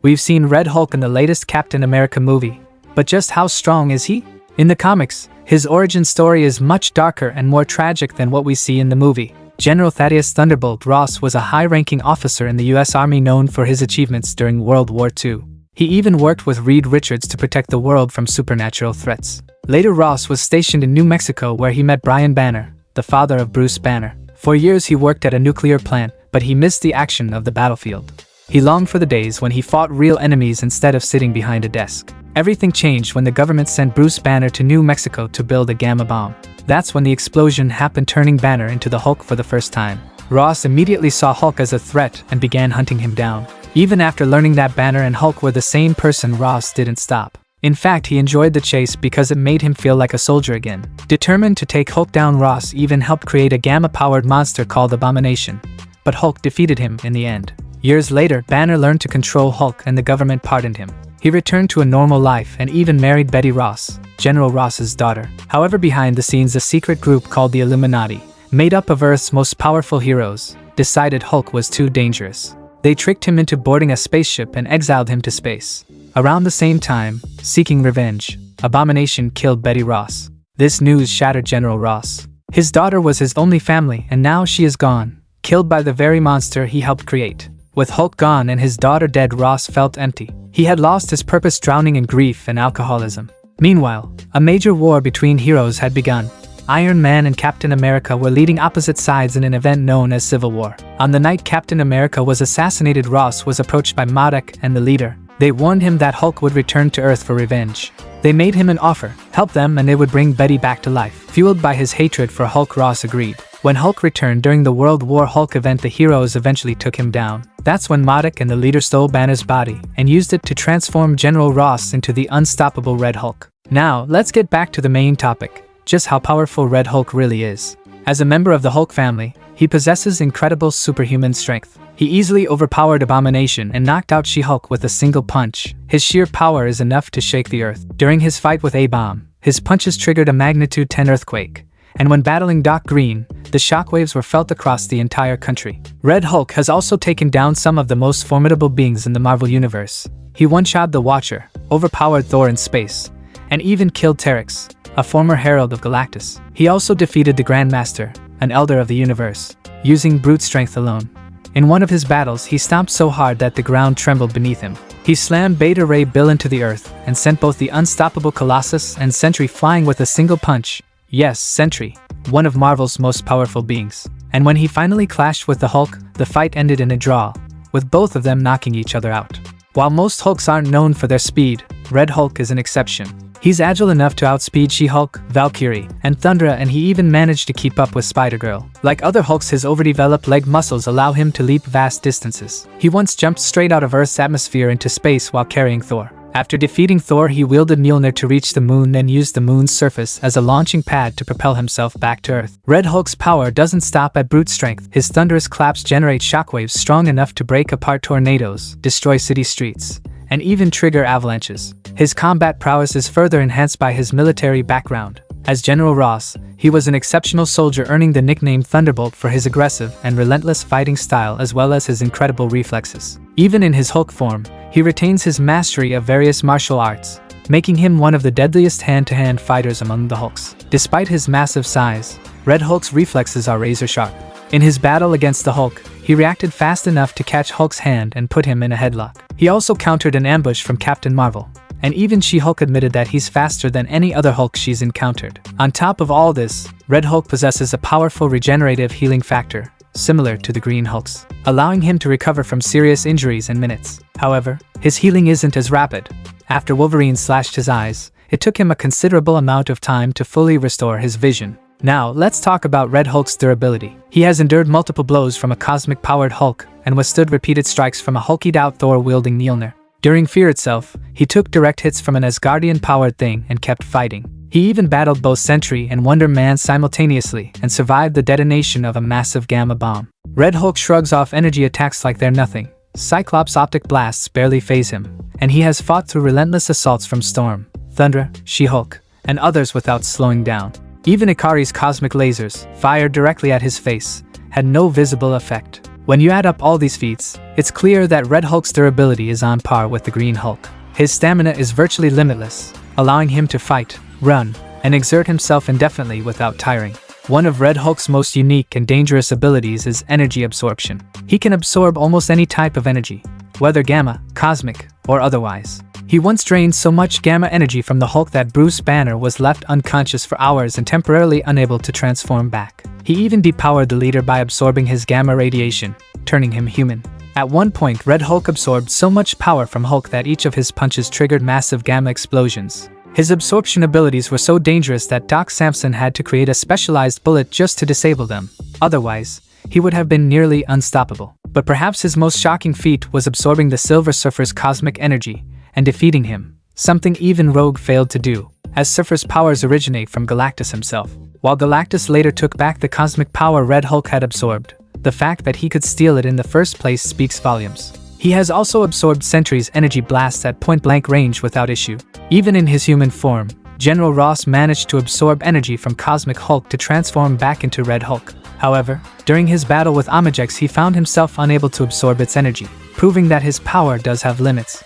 We've seen Red Hulk in the latest Captain America movie, but just how strong is he? In the comics, his origin story is much darker and more tragic than what we see in the movie. General Thaddeus Thunderbolt Ross was a high-ranking officer in the US Army known for his achievements during World War II. He even worked with Reed Richards to protect the world from supernatural threats. Later, Ross was stationed in New Mexico where he met Brian Banner, the father of Bruce Banner. For years he worked at a nuclear plant, but he missed the action of the battlefield. He longed for the days when he fought real enemies instead of sitting behind a desk. Everything changed when the government sent Bruce Banner to New Mexico to build a gamma bomb. That's when the explosion happened, turning Banner into the Hulk for the first time. Ross immediately saw Hulk as a threat and began hunting him down. Even after learning that Banner and Hulk were the same person, Ross didn't stop. In fact, he enjoyed the chase because it made him feel like a soldier again. Determined to take Hulk down, Ross even helped create a gamma-powered monster called Abomination. But Hulk defeated him in the end. Years later, Banner learned to control Hulk and the government pardoned him. He returned to a normal life and even married Betty Ross, General Ross's daughter. However, behind the scenes, a secret group called the Illuminati, made up of Earth's most powerful heroes, decided Hulk was too dangerous. They tricked him into boarding a spaceship and exiled him to space. Around the same time, seeking revenge, Abomination killed Betty Ross. This news shattered General Ross. His daughter was his only family, and now she is gone, killed by the very monster he helped create. With Hulk gone and his daughter dead, Ross felt empty. He had lost his purpose, drowning in grief and alcoholism. Meanwhile, a major war between heroes had begun. Iron Man and Captain America were leading opposite sides in an event known as Civil War. On the night Captain America was assassinated, Ross was approached by MODOK and the leader. They warned him that Hulk would return to Earth for revenge. They made him an offer, help them and they would bring Betty back to life. Fueled by his hatred for Hulk, Ross agreed. When Hulk returned during the World War Hulk event, the heroes eventually took him down. That's when MODOK and the leader stole Banner's body and used it to transform General Ross into the unstoppable Red Hulk. Now, let's get back to the main topic, just how powerful Red Hulk really is. As a member of the Hulk family, he possesses incredible superhuman strength. He easily overpowered Abomination and knocked out She-Hulk with a single punch. His sheer power is enough to shake the Earth. During his fight with A-Bomb, his punches triggered a magnitude 10 earthquake. And when battling Doc Green, the shockwaves were felt across the entire country. Red Hulk has also taken down some of the most formidable beings in the Marvel Universe. He one-shot the Watcher, overpowered Thor in space, and even killed Terex, a former herald of Galactus. He also defeated the Grandmaster, an elder of the universe, using brute strength alone. In one of his battles, he stomped so hard that the ground trembled beneath him. He slammed Beta Ray Bill into the earth and sent both the unstoppable Colossus and Sentry flying with a single punch. Yes, Sentry, one of Marvel's most powerful beings. And when he finally clashed with the Hulk, the fight ended in a draw, with both of them knocking each other out. While most Hulks aren't known for their speed, Red Hulk is an exception. He's agile enough to outspeed She-Hulk, Valkyrie, and Thundra, and he even managed to keep up with Spider-Girl. Like other Hulks, his overdeveloped leg muscles allow him to leap vast distances. He once jumped straight out of Earth's atmosphere into space while carrying Thor. After defeating Thor, he wielded Mjolnir to reach the moon and used the moon's surface as a launching pad to propel himself back to Earth. Red Hulk's power doesn't stop at brute strength. His thunderous claps generate shockwaves strong enough to break apart tornadoes, destroy city streets, and even trigger avalanches. His combat prowess is further enhanced by his military background. As General Ross, he was an exceptional soldier, earning the nickname Thunderbolt for his aggressive and relentless fighting style as well as his incredible reflexes. Even in his Hulk form, he retains his mastery of various martial arts, making him one of the deadliest hand-to-hand fighters among the Hulks. Despite his massive size, Red Hulk's reflexes are razor-sharp. In his battle against the Hulk, he reacted fast enough to catch Hulk's hand and put him in a headlock. He also countered an ambush from Captain Marvel, and even She-Hulk admitted that he's faster than any other Hulk she's encountered. On top of all this, Red Hulk possesses a powerful regenerative healing factor, similar to the Green Hulk's, allowing him to recover from serious injuries in minutes. However, his healing isn't as rapid. After Wolverine slashed his eyes, it took him a considerable amount of time to fully restore his vision. Now, let's talk about Red Hulk's durability. He has endured multiple blows from a cosmic-powered Hulk and withstood repeated strikes from a hulkied-out Thor wielding Mjolnir. During Fear itself, he took direct hits from an Asgardian-powered Thing and kept fighting. He even battled both Sentry and Wonder Man simultaneously and survived the detonation of a massive gamma bomb. Red Hulk shrugs off energy attacks like they're nothing. Cyclops' optic blasts barely faze him, and he has fought through relentless assaults from Storm, Thundra, She-Hulk, and others without slowing down. Even Ikari's cosmic lasers, fired directly at his face, had no visible effect. When you add up all these feats, it's clear that Red Hulk's durability is on par with the Green Hulk. His stamina is virtually limitless, allowing him to fight, run, and exert himself indefinitely without tiring. One of Red Hulk's most unique and dangerous abilities is energy absorption. He can absorb almost any type of energy, whether gamma, cosmic, or otherwise. He once drained so much gamma energy from the Hulk that Bruce Banner was left unconscious for hours and temporarily unable to transform back. He even depowered the leader by absorbing his gamma radiation, turning him human. At one point, Red Hulk absorbed so much power from Hulk that each of his punches triggered massive gamma explosions. His absorption abilities were so dangerous that Doc Samson had to create a specialized bullet just to disable them. Otherwise, he would have been nearly unstoppable. But perhaps his most shocking feat was absorbing the Silver Surfer's cosmic energy and defeating him, something even Rogue failed to do, as Surfer's powers originate from Galactus himself. While Galactus later took back the cosmic power Red Hulk had absorbed, the fact that he could steal it in the first place speaks volumes. He has also absorbed Sentry's energy blasts at point-blank range without issue. Even in his human form, General Ross managed to absorb energy from Cosmic Hulk to transform back into Red Hulk. However, during his battle with Omejex, he found himself unable to absorb its energy, proving that his power does have limits.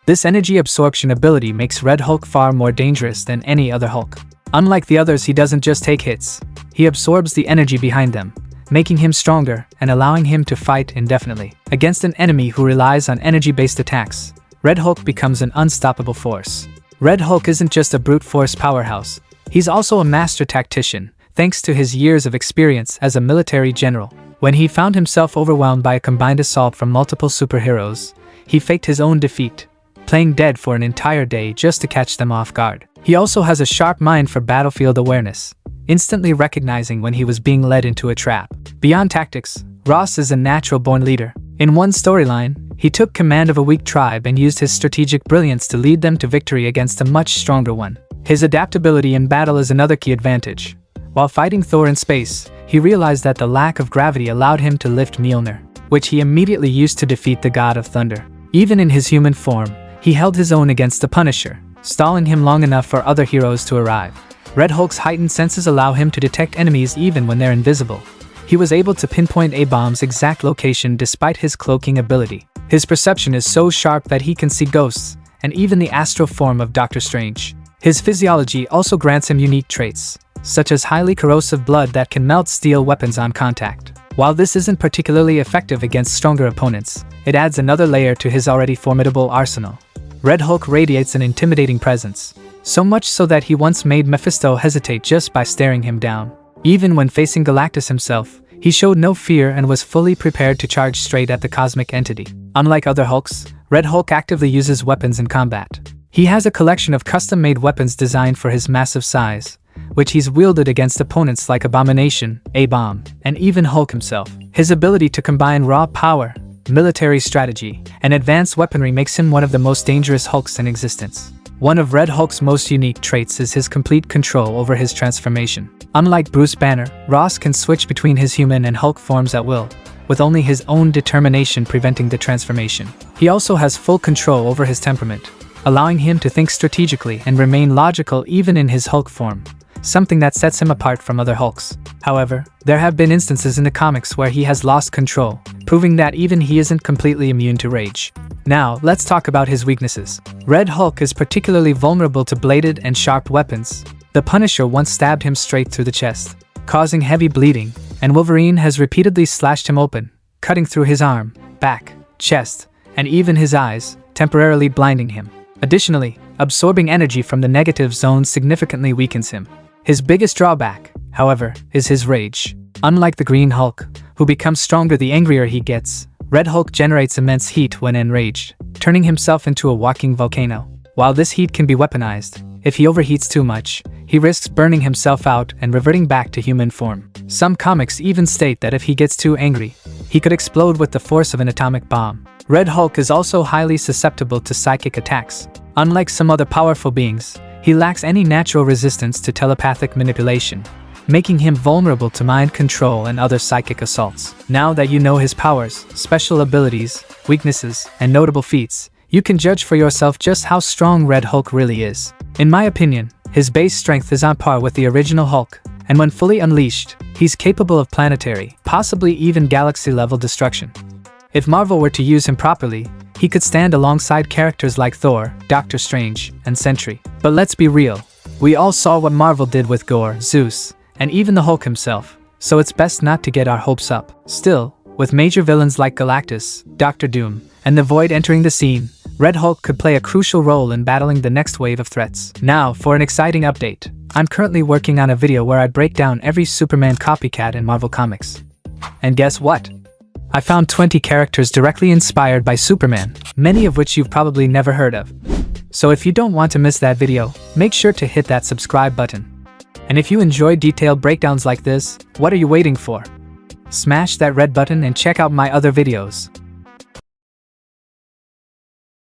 This energy absorption ability makes Red Hulk far more dangerous than any other Hulk. Unlike the others, he doesn't just take hits, he absorbs the energy behind them, making him stronger and allowing him to fight indefinitely. Against an enemy who relies on energy-based attacks, Red Hulk becomes an unstoppable force. Red Hulk isn't just a brute force powerhouse, he's also a master tactician, thanks to his years of experience as a military general. When he found himself overwhelmed by a combined assault from multiple superheroes, he faked his own defeat, playing dead for an entire day just to catch them off guard. He also has a sharp mind for battlefield awareness, instantly recognizing when he was being led into a trap. Beyond tactics, Ross is a natural-born leader. In one storyline, he took command of a weak tribe and used his strategic brilliance to lead them to victory against a much stronger one. His adaptability in battle is another key advantage. While fighting Thor in space, he realized that the lack of gravity allowed him to lift Mjolnir, which he immediately used to defeat the God of Thunder. Even in his human form, he held his own against the Punisher, stalling him long enough for other heroes to arrive. Red Hulk's heightened senses allow him to detect enemies even when they're invisible. He was able to pinpoint a bomb's exact location despite his cloaking ability. His perception is so sharp that he can see ghosts, and even the astral form of Doctor Strange. His physiology also grants him unique traits, such as highly corrosive blood that can melt steel weapons on contact. While this isn't particularly effective against stronger opponents, it adds another layer to his already formidable arsenal. Red Hulk radiates an intimidating presence, so much so that he once made Mephisto hesitate just by staring him down. Even when facing Galactus himself, he showed no fear and was fully prepared to charge straight at the cosmic entity. Unlike other Hulks, Red Hulk actively uses weapons in combat. He has a collection of custom-made weapons designed for his massive size, which he's wielded against opponents like Abomination, A-Bomb, and even Hulk himself. His ability to combine raw power, military strategy, and advanced weaponry makes him one of the most dangerous Hulks in existence. One of Red Hulk's most unique traits is his complete control over his transformation. Unlike Bruce Banner, Ross can switch between his human and Hulk forms at will, with only his own determination preventing the transformation. He also has full control over his temperament, allowing him to think strategically and remain logical even in his Hulk form, something that sets him apart from other Hulks. However, there have been instances in the comics where he has lost control, proving that even he isn't completely immune to rage. Now, let's talk about his weaknesses. Red Hulk is particularly vulnerable to bladed and sharp weapons. The Punisher once stabbed him straight through the chest, causing heavy bleeding, and Wolverine has repeatedly slashed him open, cutting through his arm, back, chest, and even his eyes, temporarily blinding him. Additionally, absorbing energy from the negative zone significantly weakens him. His biggest drawback, however, is his rage. Unlike the Green Hulk, who becomes stronger the angrier he gets, Red Hulk generates immense heat when enraged, turning himself into a walking volcano. While this heat can be weaponized, if he overheats too much, he risks burning himself out and reverting back to human form. Some comics even state that if he gets too angry, he could explode with the force of an atomic bomb. Red Hulk is also highly susceptible to psychic attacks. Unlike some other powerful beings, he lacks any natural resistance to telepathic manipulation, making him vulnerable to mind control and other psychic assaults. Now that you know his powers, special abilities, weaknesses, and notable feats, you can judge for yourself just how strong Red Hulk really is. In my opinion, his base strength is on par with the original Hulk, and when fully unleashed, he's capable of planetary, possibly even galaxy-level destruction. If Marvel were to use him properly, he could stand alongside characters like Thor, Doctor Strange, and Sentry. But let's be real, we all saw what Marvel did with Gore, Zeus, and even the Hulk himself, so it's best not to get our hopes up. Still, with major villains like Galactus, Doctor Doom, and the Void entering the scene, Red Hulk could play a crucial role in battling the next wave of threats. Now, for an exciting update. I'm currently working on a video where I break down every Superman copycat in Marvel Comics. And guess what? I found 20 characters directly inspired by Superman, many of which you've probably never heard of. So if you don't want to miss that video, make sure to hit that subscribe button. And if you enjoy detailed breakdowns like this, what are you waiting for? Smash that red button and check out my other videos.